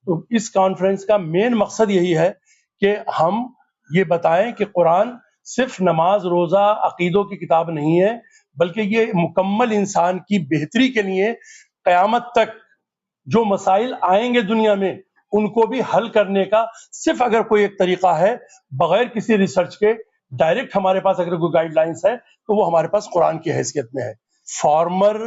تو اس کانفرنس کا مین مقصد یہی ہے کہ ہم یہ بتائیں کہ قرآن صرف نماز روزہ عقیدوں کی کتاب نہیں ہے، بلکہ یہ مکمل انسان کی بہتری کے لیے قیامت تک جو مسائل آئیں گے دنیا میں ان کو بھی حل کرنے کا صرف اگر کوئی ایک طریقہ ہے بغیر کسی ریسرچ کے ڈائریکٹ ہمارے پاس اگر کوئی گائیڈ لائنس ہے تو وہ ہمارے پاس قرآن کی حیثیت میں ہے۔ Former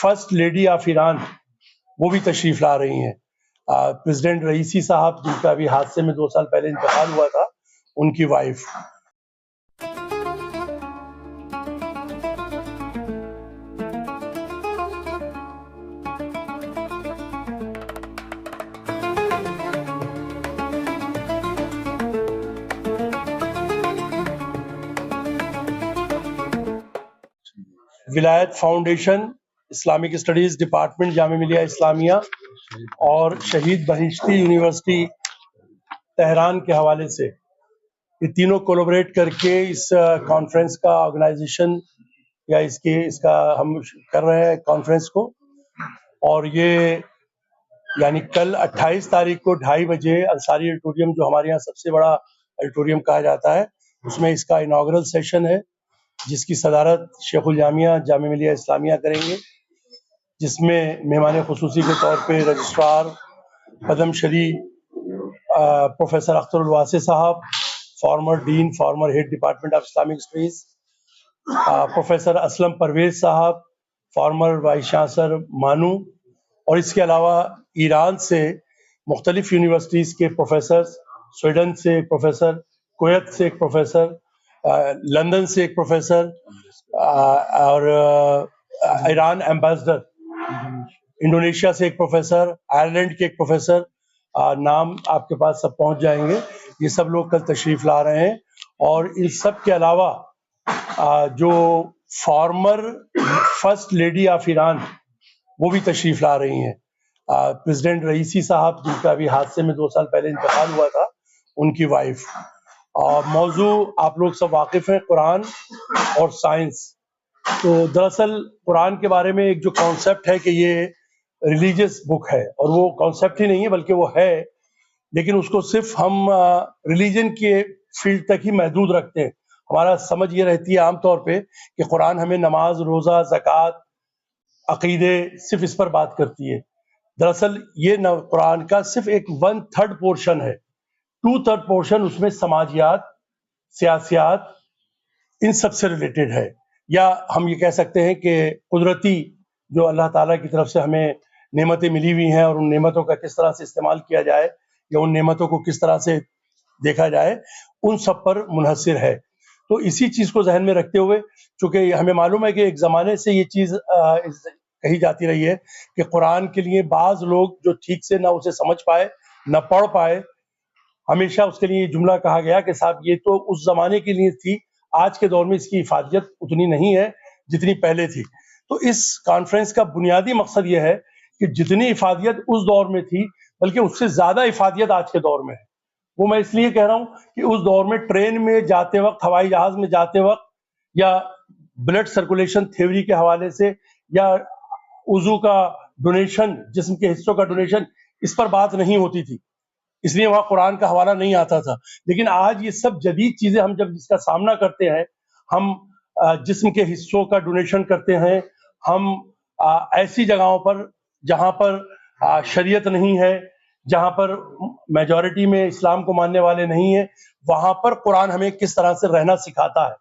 first lady of Iran وہ بھی تشریف لا رہی ہیں، پریزیڈنٹ رئیسی صاحب جن کا ابھی حادثے میں 2 سال پہلے انتقال ہوا تھا، ان کی وائف۔ ولایت foundation, Islamic studies department Jamia Millia Islamia اور شہید بہشتی یونیورسٹی تہران کے حوالے سے یہ تینوں کولیبریٹ کر کے اس کانفرنس کا آرگنائزیشن یا اس کا ہم کر رہے ہیں کانفرنس کو، اور یہ یعنی کل 28 تاریخ کو 2:30 بجے انصاری آڈیٹوریم جو ہمارے یہاں سب سے بڑا آڈیٹوریم کہا جاتا ہے اس میں اس کا اناگرل سیشن ہے، جس کی صدارت شیخ الجامعہ جامعہ ملیہ اسلامیہ کریں گے، جس میں مہمان خصوصی کے طور پہ رجسٹرار پدم شری پروفیسر اختر الواسع صاحب، former dean former head department of Islamic studies, professor Aslam Parvez صاحب، فارمر وائس چانسلر مانو، اور اس کے علاوہ ایران سے مختلف یونیورسٹیز کے پروفیسر، سویڈن سے ایک پروفیسر، کویت سے ایک پروفیسر، لندن سے ایک پروفیسر، اور ایران ایمبیسڈر، انڈونیشیا سے ایک پروفیسر، آئرلینڈ کے ایک پروفیسر، نام آپ کے پاس سب پہنچ جائیں گے، یہ سب لوگ کل تشریف لا رہے ہیں۔ اور ان سب کے علاوہ جو former first lady of Iran وہ بھی تشریف لا رہی ہیں، پریزیڈنٹ رئیسی صاحب جن کا ابھی حادثے میں 2 سال پہلے انتقال ہوا تھا، ان کی وائف۔ موضوع آپ لوگ سب واقف ہیں، قرآن اور سائنس۔ تو دراصل قرآن کے بارے میں ایک جو کانسیپٹ ہے کہ یہ ریلیجیس بک ہے، اور وہ کانسیپٹ ہی نہیں ہے بلکہ وہ ہے، لیکن اس کو صرف ہم ریلیجن کے فیلڈ تک ہی محدود رکھتے ہیں۔ ہمارا سمجھ یہ رہتی ہے عام طور پہ کہ قرآن ہمیں نماز روزہ زکوٰۃ عقیدے صرف اس پر بات کرتی ہے۔ دراصل یہ قرآن کا صرف ایک 1/3 پورشن ہے، 2/3 پورشن اس میں سماجیات، سیاسیات، ان سب سے ریلیٹڈ ہے، یا ہم یہ کہہ سکتے ہیں کہ قدرتی جو اللہ تعالیٰ کی طرف سے ہمیں نعمتیں ملی ہوئی ہیں اور ان نعمتوں کا کس طرح سے استعمال کیا جائے یا ان نعمتوں کو کس طرح سے دیکھا جائے، ان سب پر منحصر ہے۔ تو اسی چیز کو ذہن میں رکھتے ہوئے، چونکہ ہمیں معلوم ہے کہ ایک زمانے سے یہ چیز کہی جاتی رہی ہے کہ قرآن کے لیے بعض لوگ جو ٹھیک سے نہ اسے سمجھ پائے نہ پڑھ پائے، ہمیشہ اس کے لیے یہ جملہ کہا گیا کہ صاحب یہ تو اس زمانے کے لیے تھی، آج کے دور میں اس کی افادیت اتنی نہیں ہے جتنی پہلے تھی۔ تو اس کانفرنس کا بنیادی مقصد یہ ہے کہ جتنی افادیت اس دور میں تھی بلکہ اس سے زیادہ افادیت آج کے دور میں ہے۔ وہ میں اس لیے کہہ رہا ہوں کہ اس دور میں ٹرین میں جاتے وقت، ہوائی جہاز میں جاتے وقت، یا بلڈ سرکولیشن تھیوری کے حوالے سے، یا عضو کا ڈونیشن، جسم کے حصوں کا ڈونیشن، اس پر بات نہیں ہوتی تھی، اس لیے وہاں قرآن کا حوالہ نہیں آتا تھا۔ لیکن آج یہ سب جدید چیزیں ہم جب اس کا سامنا کرتے ہیں، ہم جسم کے حصوں کا ڈونیشن کرتے ہیں، ہم ایسی جگہوں پر جہاں پر شریعت نہیں ہے، جہاں پر میجورٹی میں اسلام کو ماننے والے نہیں ہیں، وہاں پر قرآن ہمیں کس طرح سے رہنا سکھاتا ہے،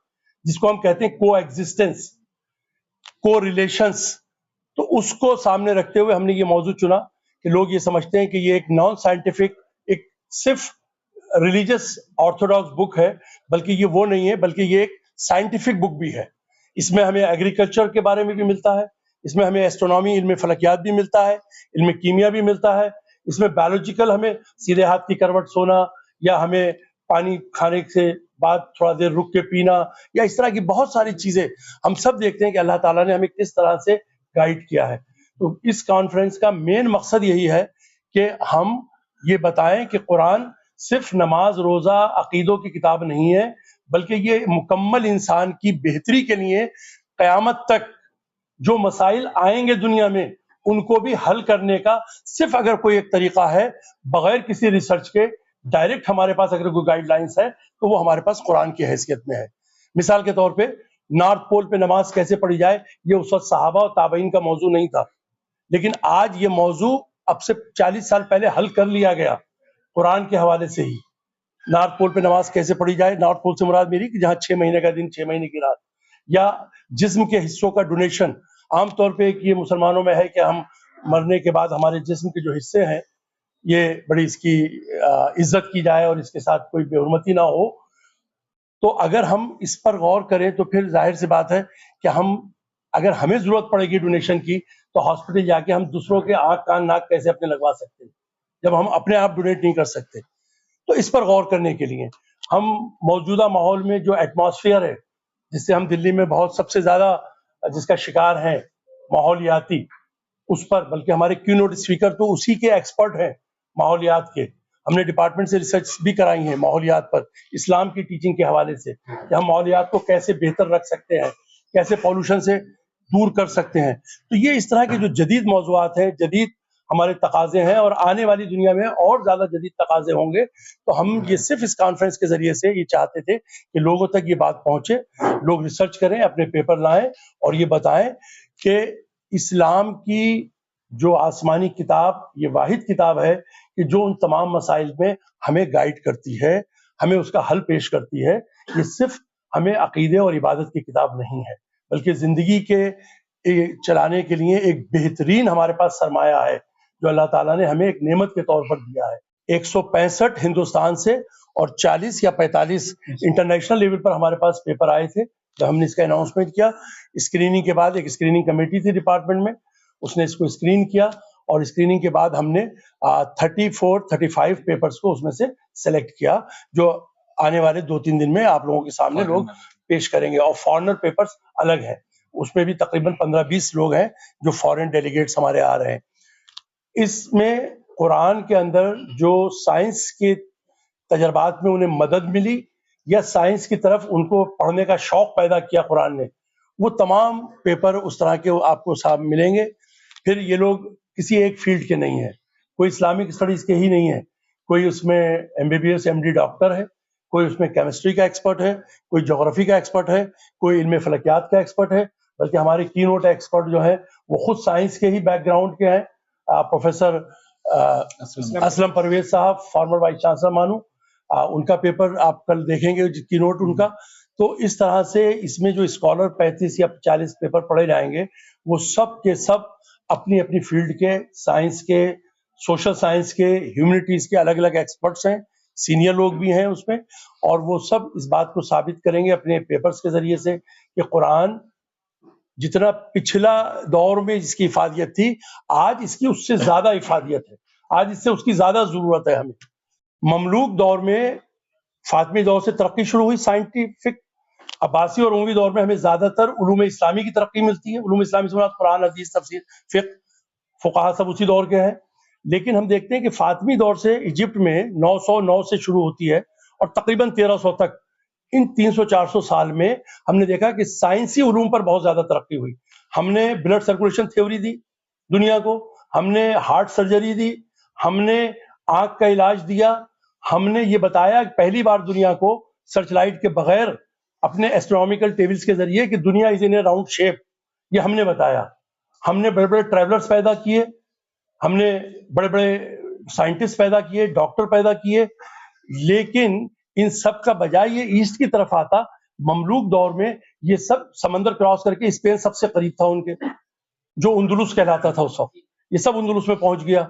جس کو ہم کہتے ہیں کو ایگزسٹنس، کو ریلیشنس۔ تو اس کو سامنے رکھتے ہوئے ہم نے یہ موضوع چنا کہ لوگ یہ سمجھتے ہیں کہ یہ ایک نان سائنٹیفک، ایک صرف ریلیجس آرتھوڈاکس بک ہے، بلکہ یہ وہ نہیں ہے، بلکہ یہ ایک سائنٹیفک بک بھی ہے۔ اس میں ہمیں ایگریکلچر کے بارے میں بھی ملتا ہے، اس میں ہمیں ایسٹرونومی، علم فلکیات بھی ملتا ہے، علم کیمیا بھی ملتا ہے، اس میں بایولوجیکل ہمیں سیدھے ہاتھ کی کروٹ سونا، یا ہمیں پانی کھانے سے بعد تھوڑا دیر رک کے پینا، یا اس طرح کی بہت ساری چیزیں ہم سب دیکھتے ہیں کہ اللہ تعالیٰ نے ہمیں کس طرح سے گائیڈ کیا ہے۔ تو اس کانفرنس کا مین مقصد یہی ہے کہ ہم یہ بتائیں کہ قرآن صرف نماز روزہ عقیدوں کی کتاب نہیں ہے، بلکہ یہ مکمل انسان کی بہتری کے لیے قیامت تک جو مسائل آئیں گے دنیا میں ان کو بھی حل کرنے کا صرف اگر کوئی ایک طریقہ ہے بغیر کسی ریسرچ کے ڈائریکٹ ہمارے پاس اگر کوئی گائیڈ لائنس ہے تو وہ ہمارے پاس قرآن کی حیثیت میں ہے. مثال کے طور پہ نارتھ پول پہ نماز کیسے پڑھی جائے یہ اس وقت صحابہ اور تابعین کا موضوع نہیں تھا، لیکن آج یہ موضوع اب سے 40 سال پہلے حل کر لیا گیا قرآن کے حوالے سے ہی. نارتھ پول پہ نماز کیسے پڑھی جائے، نارتھ پول سے مراد میری کہ جہاں 6 مہینے کا دن 6 مہینے کی رات، یا جسم کے حصوں کا ڈونیشن. عام طور پہ یہ مسلمانوں میں ہے کہ ہم مرنے کے بعد ہمارے جسم کے جو حصے ہیں یہ بڑی اس کی عزت کی جائے اور اس کے ساتھ کوئی بے حرمتی نہ ہو. تو اگر ہم اس پر غور کریں تو پھر ظاہر سی بات ہے کہ ہم اگر ہمیں ضرورت پڑے گی ڈونیشن کی تو ہاسپٹل جا کے ہم دوسروں کے آنکھ کان ناک کیسے اپنے لگوا سکتے ہیں جب ہم اپنے آپ ڈونیٹ نہیں کر سکتے. تو اس پر غور کرنے کے لیے ہم موجودہ ماحول میں جو ایٹماسفیئر ہے جس سے ہم دلی میں بہت سب سے زیادہ جس کا شکار ہیں ماحولیاتی، اس پر بلکہ ہمارے کی نوٹ اسپیکر تو اسی کے ایکسپرٹ ہیں ماحولیات کے. ہم نے ڈپارٹمنٹ سے ریسرچ بھی کرائی ہیں ماحولیات پر اسلام کی ٹیچنگ کے حوالے سے کہ ہم ماحولیات کو کیسے بہتر رکھ سکتے ہیں، کیسے پولوشن سے دور کر سکتے ہیں. تو یہ اس طرح کے جو جدید موضوعات ہیں، جدید ہمارے تقاضے ہیں اور آنے والی دنیا میں اور زیادہ جدید تقاضے ہوں گے. تو ہم یہ صرف اس کانفرنس کے ذریعے سے یہ چاہتے تھے کہ لوگوں تک یہ بات پہنچے، لوگ ریسرچ کریں، اپنے پیپر لائیں اور یہ بتائیں کہ اسلام کی جو آسمانی کتاب یہ واحد کتاب ہے کہ جو ان تمام مسائل میں ہمیں گائیڈ کرتی ہے، ہمیں اس کا حل پیش کرتی ہے. یہ صرف ہمیں عقیدے اور عبادت کی کتاب نہیں ہے بلکہ زندگی کے چلانے کے لیے ایک بہترین ہمارے پاس سرمایہ ہے جو اللہ تعالیٰ نے ہمیں ایک نعمت کے طور پر دیا ہے. 165 ہندوستان سے اور 40 یا 45 انٹرنیشنل لیول پر ہمارے پاس پیپر آئے تھے. جب ہم نے اس کا اناؤنسمنٹ کیا، اسکریننگ کے بعد ایک اسکریننگ کمیٹی تھی ڈپارٹمنٹ میں، اس نے اس کو اسکرین کیا اور اسکریننگ کے بعد ہم نے 35 پیپرز کو اس میں سے سلیکٹ کیا جو آنے والے 2-3 دن میں آپ لوگوں کے سامنے لوگ پیش کریں گے. اور فارنر پیپرز الگ ہیں، اس میں بھی تقریباً 15-20 لوگ ہیں جو فارن ڈیلیگیٹس ہمارے آ رہے ہیں. اس میں قرآن کے اندر جو سائنس کے تجربات میں انہیں مدد ملی یا سائنس کی طرف ان کو پڑھنے کا شوق پیدا کیا قرآن نے، وہ تمام پیپر اس طرح کے آپ کو صاحب ملیں گے. پھر یہ لوگ کسی ایک فیلڈ کے نہیں ہیں، کوئی اسلامک اسٹڈیز کے ہی نہیں ہے، کوئی اس میں MBBS MD ڈاکٹر ہے، کوئی اس میں کیمسٹری کا ایکسپرٹ ہے، کوئی جغرافی کا ایکسپرٹ ہے، کوئی علم فلکیات کا ایکسپرٹ ہے، بلکہ ہمارے کی نوٹ ایکسپرٹ جو ہیں وہ خود سائنس کے ہی بیک گراؤنڈ کے ہیں. پروفیسر اسلم پرویز صاحب، فارمر وائس چانسلر مانو، ان کا پیپر آپ کل دیکھیں گے کی نوٹ ان کا. تو اس طرح سے اس میں جو اسکالر 35 یا 40 پیپر پڑھے جائیں گے وہ سب کے سب اپنی اپنی فیلڈ کے، سائنس کے، سوشل سائنس کے، ہیومنٹیز کے الگ الگ ایکسپرٹس ہیں، سینئر لوگ بھی ہیں اس میں، اور وہ سب اس بات کو ثابت کریں گے اپنے پیپرز کے ذریعے سے کہ قرآن جتنا پچھلا دور میں جس کی افادیت تھی آج اس کی اس سے زیادہ افادیت ہے، آج اس سے اس کی زیادہ ضرورت ہے ہمیں. مملوک دور میں فاطمی دور سے ترقی شروع ہوئی سائنٹیفک، عباسی اور اموی دور میں ہمیں زیادہ تر علوم اسلامی کی ترقی ملتی ہے. علوم اسلامی سے مراد قرآن، حدیث، تفسیر، فقہ، فقہا سب اسی دور کے ہیں. لیکن ہم دیکھتے ہیں کہ فاطمی دور سے ایجپٹ میں 909 سے شروع ہوتی ہے اور تقریباً 1300 تک، ان 300-400 سال میں ہم نے دیکھا کہ سائنسی علوم پر بہت زیادہ ترقی ہوئی. ہم نے بلڈ سرکولیشن تھیوری دی دنیا کو، ہم نے ہارٹ سرجری دی، ہم نے آنکھ کا علاج دیا، ہم نے یہ بتایا کہ پہلی بار دنیا کو سرچ لائٹ کے بغیر اپنے ایسٹرونومیکل ٹیبلز کے ذریعے کہ دنیا از ان اے راؤنڈ شیپ، یہ ہم نے بتایا. ہم نے بڑے بڑے ٹریولرز پیدا کیے، ہم نے بڑے بڑے سائنٹسٹ پیدا کیے، ڈاکٹر پیدا کیے. لیکن ان سب کا بجائے یہ ایسٹ کی طرف آتا. مملوک دور میں یہ سب سمندر کراس کر کے اسپین سب سے قریب تھا ان کے، جو اندلس کہلاتا تھا اس وقت، یہ سب اندلس میں پہنچ گیا.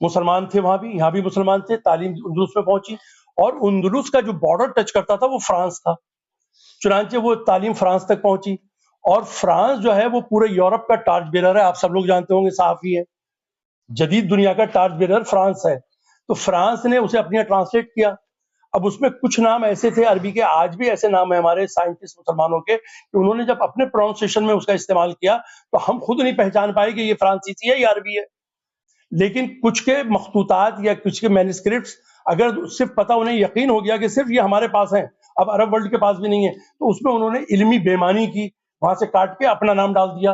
مسلمان تھے وہاں بھی، یہاں بھی مسلمان تھے، تعلیم اندلس میں پہنچی. اور اندلس کا جو بارڈر ٹچ کرتا تھا وہ فرانس تھا، چنانچہ وہ تعلیم فرانس تک پہنچی. اور فرانس جو ہے وہ پورے یورپ کا ٹارچ بیرر ہے، آپ سب لوگ جانتے ہوں گے، صحافی ہیں، جدید دنیا کا ٹارچ بیرر فرانس ہے. تو فرانس نے اسے اپنے ٹرانسلیٹ کیا. اب اس میں کچھ نام ایسے تھے عربی کے، آج بھی ایسے نام ہیں ہمارے سائنٹسٹ مسلمانوں کے کہ انہوں نے جب اپنے پروننسیشن میں اس کا استعمال کیا تو ہم خود نہیں پہچان پائے کہ یہ فرانسیسی ہے یا عربی ہے. لیکن کچھ کے مخطوطات یا کچھ کے مینuscripts اگر صرف پتہ انہیں یقین ہو گیا کہ صرف یہ ہمارے پاس ہیں، اب عرب ورلڈ کے پاس بھی نہیں ہے، تو اس میں انہوں نے علمی بےمانی کی، وہاں سے کاٹ کے اپنا نام ڈال دیا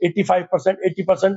85%, 80%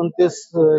29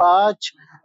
5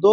2